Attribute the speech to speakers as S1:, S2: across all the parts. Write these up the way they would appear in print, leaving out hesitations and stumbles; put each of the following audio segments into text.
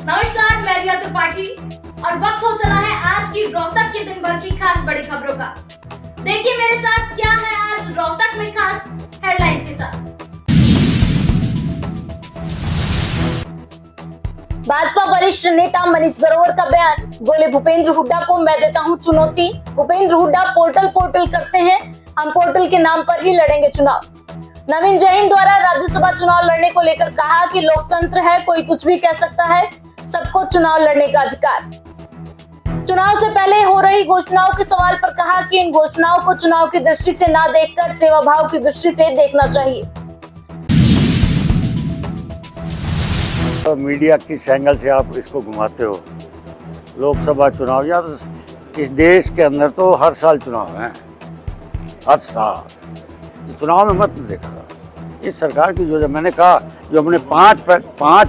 S1: नमस्कार, मैं रिया त्रिपाठी और वक्त हो चला है आज की रोहतक के दिन भर की खास बड़ी खबरों का। देखिए मेरे साथ क्या है आज रोहतक में खास हेडलाइंस के साथ। भाजपा वरिष्ठ नेता मनीष ग्रोवर का बयान, बोले भूपेंद्र हुड्डा को मैं देता हूं चुनौती। भूपेंद्र हुड्डा पोर्टल करते हैं, हम पोर्टल के नाम पर ही लड़ेंगे चुनाव। नवीन जैन द्वारा राज्यसभा चुनाव लड़ने को लेकर कहा कि लोकतंत्र है, कोई कुछ भी कह सकता है, सबको चुनाव लड़ने का अधिकार। चुनाव से पहले हो रही घोषणाओं के सवाल पर कहा कि इन घोषणाओं को चुनाव की दृष्टि से ना देखकर सेवा भाव की दृष्टि से देखना चाहिए।
S2: तो मीडिया किस एंगल से आप इसको घुमाते हो? लोकसभा चुनाव या तो इस देश के अंदर तो हर साल चुनाव है, हर साल चुनाव में मत देखा। इस सरकार की जो मैंने कहा, जो हमने पांच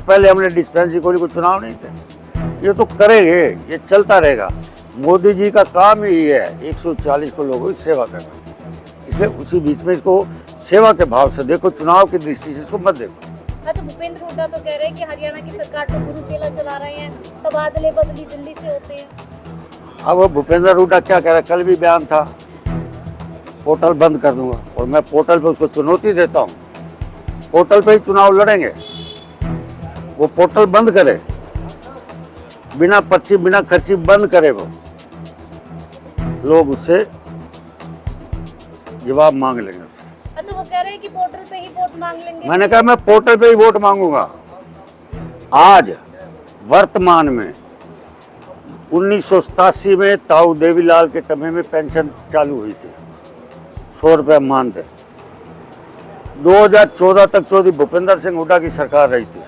S2: पहले हमने डिस्पेंसरी खोली, को चुनाव नहीं थे। ये तो करेंगे, ये चलता रहेगा। मोदी जी का काम ही है 140 को लोगों की सेवा करना, इसलिए उसी बीच में इसको सेवा के भाव से देखो, चुनाव की दृष्टि से इसको मत देखो।
S3: अच्छा, भूपेंद्र हुड्डा तो कह रहे हैं कि हरियाणा की सरकार तो गुरु चेला चला रहे हैं, तबादले बदली दिल्ली से होते हैं।
S2: अब भूपेंद्र हुड्डा क्या कह रहा है? कल भी बयान था, पोर्टल बंद कर दूंगा, और मैं पोर्टल पे उसको चुनौती देता हूँ। पोर्टल पे ही चुनाव लड़ेंगे, वो पोर्टल बंद करे, बिना पर्ची बिना खर्ची बंद करे, वो लोग उससे जवाब मांग लेंगे।
S3: अच्छा, वो कह रहे हैं कि पोर्टल पे ही वोट मांग लेंगे।
S2: मैंने कहा मैं पोर्टल पे ही वोट मांगूंगा। आज वर्तमान में 1987 में ताऊ देवीलाल के समय में पेंशन चालू हुई थी, 100 रुपये मानदेय। 2014 तक चौधरी भूपेंद्र सिंह हुड्डा की सरकार रही थी,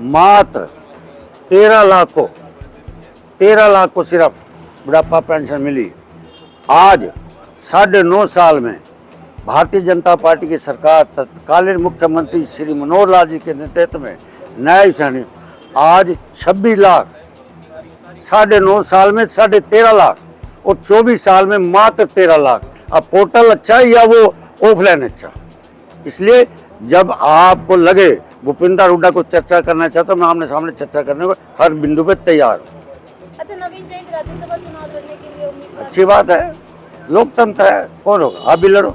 S2: मात्र 13 लाख को सिर्फ बुढ़ापा पेंशन मिली। आज 9.5 साल में भारतीय जनता पार्टी की सरकार, तत्कालीन मुख्यमंत्री श्री मनोहर लाल जी के नेतृत्व में न्याय सैनिक, आज 26 लाख, 9.5 साल में 13.5 लाख, और 24 साल में मात्र 13 लाख। अब पोर्टल अच्छा है या वो ऑफलाइन अच्छा? इसलिए जब आपको लगे भूपेंद्र हुड्डा को चर्चा करना चाहता हूँ, मैं आमने सामने चर्चा करने को हर बिंदु पे तैयार हूँ।
S3: अच्छा, नवीन जैन राज्यसभा चुनाव लड़ने के लिए उम्मीदवार,
S2: अच्छी बात है, लोकतंत्र है, कौन होगा? आप भी लड़ो।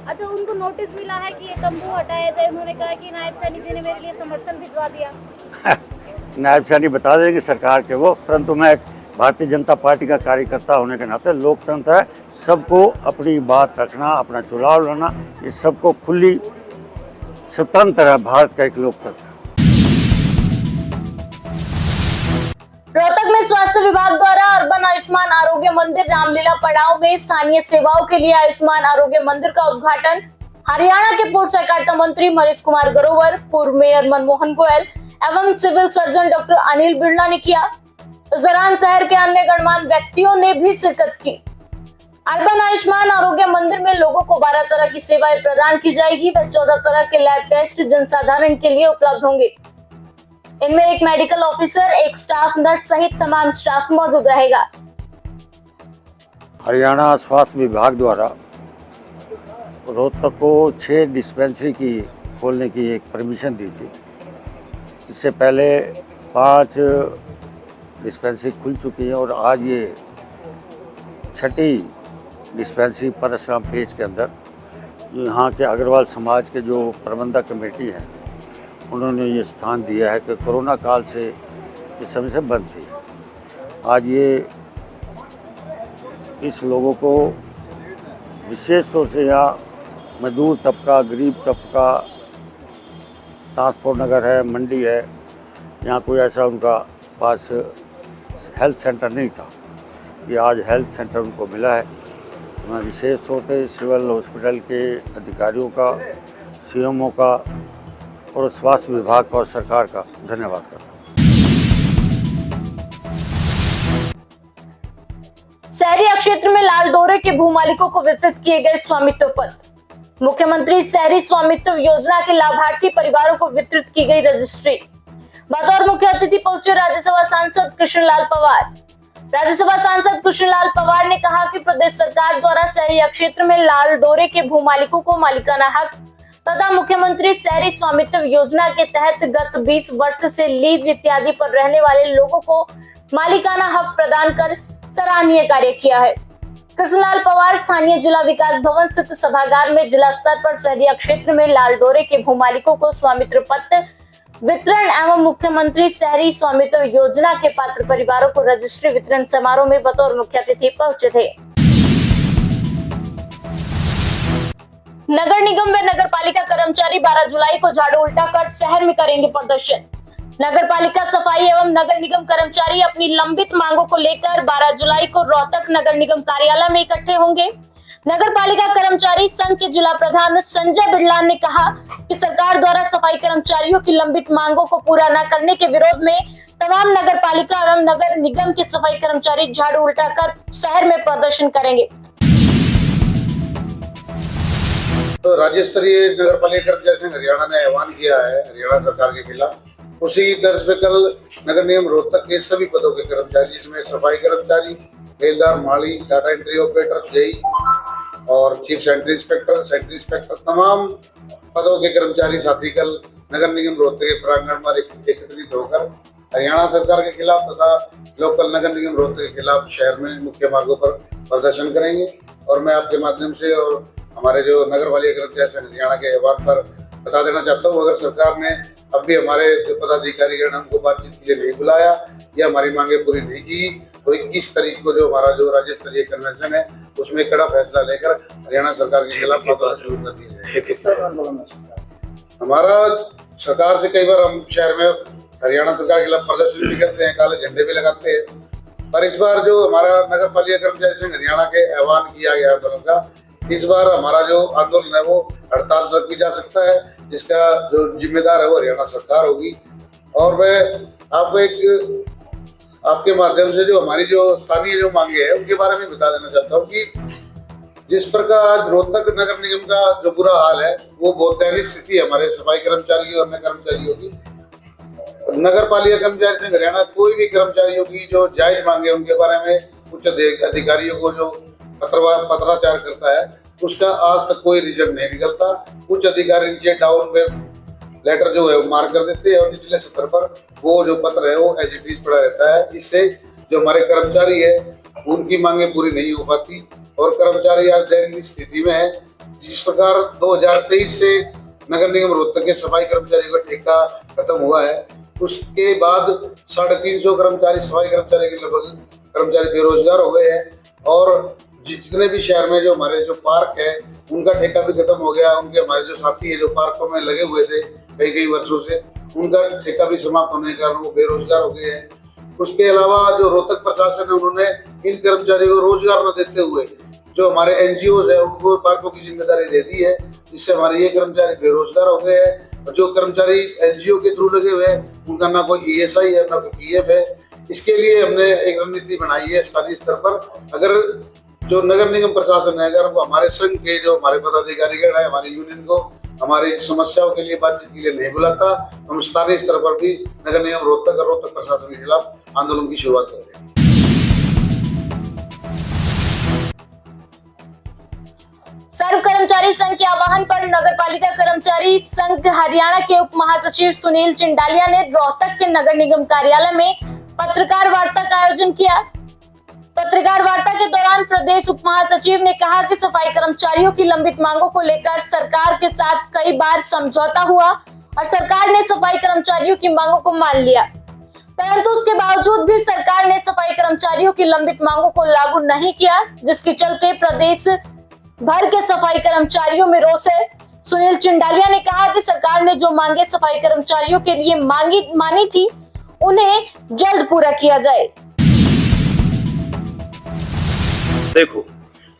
S3: अच्छा, उनको नोटिस मिला है कि ये तंबू हटाया जाए। उन्होंने कहा कि नायब सैनी जी ने मेरे लिए समर्थन भिजवा दिया।
S2: नायब सैनी बता देंगे सरकार के वो, परंतु मैं भारतीय जनता पार्टी का कार्यकर्ता होने के नाते, लोकतंत्र है, सबको अपनी बात रखना, अपना चुनाव लड़ना, ये सबको खुली स्वतंत्र है भारत का एक लोकतंत्र।
S1: रोहतक में स्वास्थ्य विभाग द्वारा अर्बन आयुष्मान आरोग्य मंदिर रामलीला पड़ाव में स्थानीय सेवाओं के लिए आयुष्मान आरोग्य मंदिर का उद्घाटन हरियाणा के पूर्व सहकारिता मंत्री मनीष कुमार ग्रोवर, पूर्व मेयर मनमोहन गोयल एवं civil surgeon doctor Anil Birla ने किया। इस दौरान शहर के अन्य गणमान्य व्यक्तियों ने भी शिरकत की। अर्बन आयुष्मान आरोग्य मंदिर में लोगों को 12 तरह की सेवाएं प्रदान की जाएगी व 14 तरह के लैब टेस्ट जनसाधारण के लिए उपलब्ध होंगे। इनमें एक मेडिकल ऑफिसर, एक स्टाफ नर्स सहित तमाम स्टाफ मौजूद रहेगा।
S2: हरियाणा स्वास्थ्य विभाग द्वारा रोहतक को 6 डिस्पेंसरी की खोलने की एक परमिशन दी थी। इससे पहले 5 डिस्पेंसरी खुल चुकी है और आज ये 6ठी डिस्पेंसरी परशुराम पेज के अंदर, जो यहाँ के अग्रवाल समाज के जो प्रबंधक कमेटी है, उन्होंने ये स्थान दिया है कि कोरोना काल से इस समय से बंद थी। आज ये इस लोगों को विशेष तौर से यहाँ मजदूर तबका, गरीब तबका, ट्रांसपोर्ट नगर है, मंडी है, यहाँ कोई ऐसा उनका पास हेल्थ सेंटर नहीं था, ये आज हेल्थ सेंटर उनको मिला है। मैं विशेष तौर से सिविल हॉस्पिटल के अधिकारियों का, सीएमओ का और स्वास्थ्य विभाग का और सरकार का धन्यवाद करता हूँ।
S1: शहरी क्षेत्र में लाल डोरे के भू मालिकों को वितरित किए गए स्वामित्व पत्र। मुख्यमंत्री शहरी स्वामित्व योजना के लाभार्थी परिवारों को वितरित की गई रजिस्ट्री। बतौर मुख्य अतिथि पहुंचे राज्यसभा सांसद कृष्णलाल पवार। राज्यसभा सांसद कृष्णलाल पवार ने कहा कि प्रदेश सरकार द्वारा शहरी क्षेत्र में लाल डोरे के भू मालिकों को मालिकाना हक तथा मुख्यमंत्री शहरी स्वामित्व योजना के तहत गत 20 वर्ष से लीज इत्यादि पर रहने वाले लोगों को मालिकाना हक प्रदान कर सराहनीय कार्य किया है। कृष्णलाल पवार स्थानीय जिला विकास भवन स्थित सभागार में जिला स्तर पर शहरिया क्षेत्र में लाल डोरे के भूमालिकों को स्वामित्व पत्र वितरण एवं मुख्यमंत्री शहरी स्वामित्व योजना के पात्र परिवारों को रजिस्ट्री वितरण समारोह में बतौर मुख्य अतिथि पहुंचे थे। नगर निगम व नगर पालिका कर्मचारी 12 जुलाई को झाड़ू उल्टा कर शहर में करेंगे प्रदर्शन। नगर पालिका सफाई एवं नगर निगम कर्मचारी अपनी लंबित मांगों को लेकर 12 जुलाई को रोहतक नगर निगम कार्यालय में इकट्ठे होंगे। नगर पालिका कर्मचारी संघ के जिला प्रधान संजय बिड़ला ने कहा कि सरकार द्वारा सफाई कर्मचारियों की लंबित मांगों को पूरा न करने के विरोध में तमाम नगर पालिका एवं नगर निगम के सफाई कर्मचारी झाड़ू उल्टा कर शहर में प्रदर्शन करेंगे।
S4: तो राज्य स्तरीय नगर पालिका कर्मचारी संघ हरियाणा ने आह्वान किया है हरियाणा सरकार के खिलाफ। उसी तर्ज पे कल नगर निगम रोहतक के सभी पदों के कर्मचारी जिसमें सफाई कर्मचारी, बेलदार, माली, डाटा एंट्री ऑपरेटर, जेई और चीफ सेंट्री इंस्पेक्टर तमाम पदों के कर्मचारी साथी कल नगर निगम रोहतक के प्रांगण में एकत्रित होकर हरियाणा सरकार के खिलाफ तथा लोकल नगर निगम रोहतक के खिलाफ शहर में मुख्य मार्गों पर प्रदर्शन करेंगे। और मैं आपके माध्यम से और हमारे जो नगर पालिका कर्मचारी संघ हरियाणा के आह्वान पर बता देना चाहता हूँ, अगर सरकार ने अब भी हमारे जो पदाधिकारी गण हमको बातचीत के लिए नहीं बुलाया या हमारी मांगे पूरी नहीं की तो 21 तारीख को जो हमारा जो राज्य स्तरीय कन्वेंशन है उसमें कड़ा फैसला लेकर हरियाणा सरकार के खिलाफ आंदोलन शुरू कर दिया जाएगा। हमारा सरकार से कई बार हम शहर में हरियाणा सरकार के खिलाफ प्रदर्शन भी करते हैं, काले झंडे भी लगाते हैं, पर इस बार जो हमारा नगर पालिका कर्मचारी संघ हरियाणा के आह्वान किया गया आंदोलन का, इस बार हमारा जो आंदोलन है वो हड़ताल तक भी जा सकता है, जिसका जो जिम्मेदार है वो हरियाणा सरकार होगी। और मैं आपको एक आपके माध्यम से जो हमारी जो स्थानीय जो मांगे हैं उनके बारे में बता देना चाहता हूँ कि जिस प्रकार आज रोहतक नगर निगम का जो बुरा हाल है वो बहुत दयनीय स्थिति है हमारे सफाई कर्मचारियों और अन्य कर्मचारियों की। नगर पालिका कर्मचारी संघ हरियाणा कोई भी कर्मचारियों की जो जायज मांगे उनके बारे में उच्च अधिकारियों को जो पत्राचार करता है उसका आज तक कोई रिजल्ट नहीं निकलता। उच्च अधिकारी नीचे डाउन पे लेटर जो है वो मार्क कर देते हैं और निचले स्तर पर वो जो पत्र है वो एज इट इज पड़ा रहता है। इससे जो हमारे कर्मचारी है उनकी मांगे पूरी नहीं हो पाती और कर्मचारी आज दयनीय स्थिति में है। जिस प्रकार 2023 से नगर निगम रोहतक के सफाई कर्मचारी का ठेका खत्म हुआ है उसके बाद 350 कर्मचारी सफाई कर्मचारी के लगभग कर्मचारी बेरोजगार हो गए हैं और जितने भी शहर में जो हमारे जो पार्क है उनका ठेका भी खत्म हो गया। उनके हमारे जो साथी है जो पार्कों में लगे हुए थे कई वर्षों से उनका ठेका भी समाप्त होने के कारण वो बेरोजगार हो गए हैं। उसके अलावा जो रोहतक प्रशासन है उन्होंने इन कर्मचारियों को रोजगार न देते हुए जो हमारे NGOs है उनको पार्कों की जिम्मेदारी दे दी है, जिससे हमारे ये कर्मचारी बेरोजगार हो गए हैं। और जो कर्मचारी NGO के थ्रू लगे हुए हैं उनका ना कोई ESI है ना कोई PF है। इसके लिए हमने एक रणनीति बनाई है स्थानीय स्तर पर। अगर जो नगर निगम प्रशासन है अगर वो हमारे संघ के जो हमारे पदाधिकारी गण है हमारे यूनियन को हमारी समस्याओं के लिए बातचीत के लिए नहीं बुलाता, हम स्थानीय स्तर पर भी नगर निगम रोहतक और रोहतक प्रशासन के खिलाफ आंदोलन की शुरुआत करते हैं।
S1: सर्व कर्मचारी संघ के आह्वान पर नगर पालिका कर्मचारी संघ हरियाणा के उप महासचिव सुनील चिंडालिया ने रोहतक के नगर निगम कार्यालय में पत्रकार वार्ता का आयोजन किया। पत्रकार वार्ता के दौरान प्रदेश उप महासचिव ने कहा कि सफाई कर्मचारियों की लंबित मांगों को लेकर सरकार के साथ कई बार समझौता हुआ और सरकार ने सफाई कर्मचारियों की मांगों को मान लिया, परंतु उसके बावजूद भी सरकार ने सफाई कर्मचारियों की लंबित मांगों को लागू नहीं किया, जिसके चलते प्रदेश भर के सफाई कर्मचारियों में रोष है। सुनील चिंडालिया ने कहा कि सरकार ने जो मांगे सफाई कर्मचारियों के लिए मानी थी उन्हें जल्द पूरा किया जाए।
S5: देखो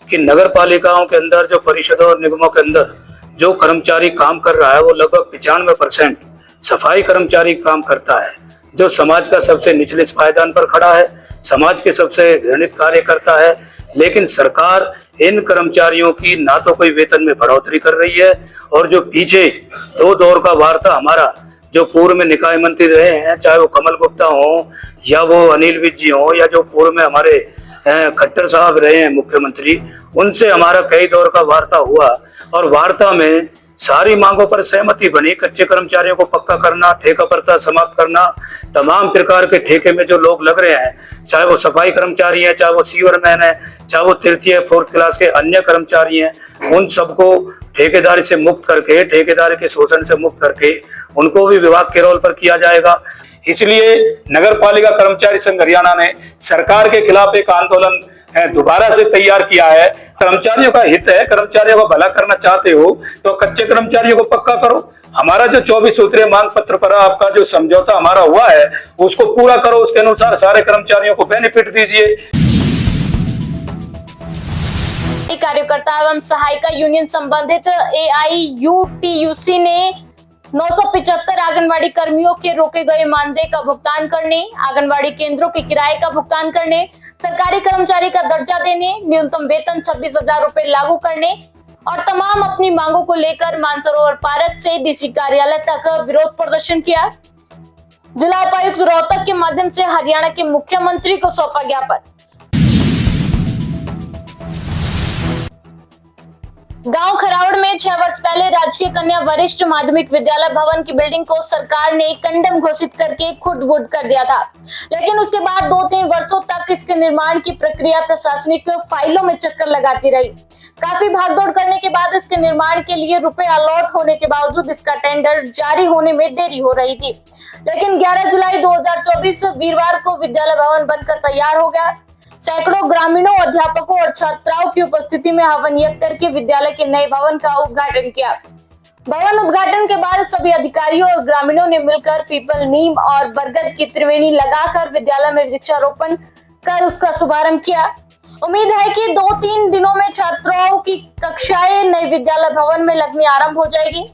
S5: कि नगर पालिकाओं के अंदर जो परिषदों और निगमों के अंदर जो कर्मचारी काम कर रहा है वो लगभग 95% सफाई कर्मचारी काम करता है, जो समाज का सबसे निचले पायदान पर खड़ा है, समाज के सबसे घृणित कार्य करता है। लेकिन सरकार इन कर्मचारियों की ना तो कोई वेतन में बढ़ोतरी कर रही है और जो पीछे 2 दौर का वार्ता हमारा जो पूर्व में निकाय मंत्री रहे हैं, चाहे वो कमल गुप्ता हो या वो अनिल विज जी हो या जो पूर्व में हमारे खट्टर साहब रहे हैं मुख्यमंत्री, उनसे हमारा कई दौर का वार्ता हुआ और वार्ता में सारी मांगों पर सहमति बनी। कच्चे कर्मचारियों को पक्का करना, ठेका प्रथा समाप्त करना, तमाम प्रकार के ठेके में जो लोग लग रहे हैं, चाहे वो सफाई कर्मचारी हैं, चाहे वो सीवरमैन है, चाहे वो तृतीय 4th क्लास के अन्य कर्मचारी हैं, उन सबको ठेकेदारी से मुक्त करके, ठेकेदारी के शोषण से मुक्त करके उनको भी विभाग के रोल पर किया जाएगा। इसलिए नगर पालिका कर्मचारी संघ हरियाणा ने सरकार के खिलाफ एक आंदोलन दोबारा से तैयार किया है। कर्मचारियों का हित है, कर्मचारियों का भला करना चाहते हो तो कच्चे कर्मचारियों को पक्का करो। हमारा जो 24 सूत्रीय मांग पत्र पर आपका जो समझौता हमारा हुआ है उसको पूरा करो, उसके अनुसार सारे कर्मचारियों को बेनिफिट दीजिए।
S1: कार्यकर्ता एवं सहायिका यूनियन संबंधित AIUTUC ने 975 आंगनबाड़ी कर्मियों के रोके गए मानदेय का भुगतान करने, आंगनबाड़ी केंद्रों के किराए का भुगतान करने, सरकारी कर्मचारी का दर्जा देने, न्यूनतम वेतन 26,000 रुपए लागू करने और तमाम अपनी मांगों को लेकर मानसरोवर पार्क से DC कार्यालय तक विरोध प्रदर्शन किया। जिला उपायुक्त रोहतक के माध्यम से हरियाणा के मुख्यमंत्री को सौंपा ज्ञापन। गांव खरावड़ में 6 वर्ष पहले राजकीय कन्या वरिष्ठ माध्यमिक विद्यालय भवन की बिल्डिंग को सरकार ने कंडम घोषित करके खुद-बुद कर दिया था, लेकिन उसके बाद 2-3 वर्षों तक इसके निर्माण की प्रक्रिया प्रशासनिक फाइलों में चक्कर लगाती रही। काफी भागदौड़ करने के बाद इसके निर्माण के लिए रुपए अलॉट होने के बावजूद इसका टेंडर जारी होने में देरी हो रही थी, लेकिन 11 जुलाई 2024 वीरवार को विद्यालय भवन बनकर तैयार हो गया। सैकड़ों ग्रामीणों, अध्यापकों और छात्राओं की उपस्थिति में हवन यज्ञ करके विद्यालय के नए भवन का उद्घाटन किया। भवन उद्घाटन के बाद सभी अधिकारियों और ग्रामीणों ने मिलकर पीपल, नीम और बरगद की त्रिवेणी लगाकर विद्यालय में वृक्षारोपण कर उसका शुभारंभ किया। उम्मीद है कि 2-3 दिनों में छात्राओं की कक्षाएं नए विद्यालय भवन में लगनी आरंभ हो जाएगी।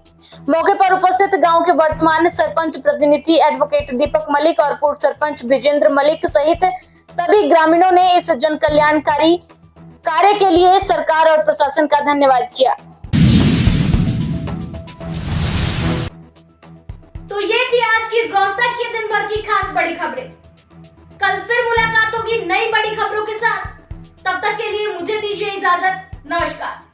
S1: मौके पर उपस्थित गांव के वर्तमान सरपंच प्रतिनिधि एडवोकेट दीपक मलिक और पूर्व सरपंच विजेंद्र मलिक सहित सभी ग्रामीणों ने इस जन कल्याणकारी कार्य के लिए सरकार और प्रशासन का धन्यवाद किया।
S3: तो ये थी आज की रोहतक के दिन भर की खास बड़ी खबरें। कल फिर मुलाकात होगी नई बड़ी खबरों के साथ। तब तक के लिए मुझे दीजिए इजाजत। नमस्कार।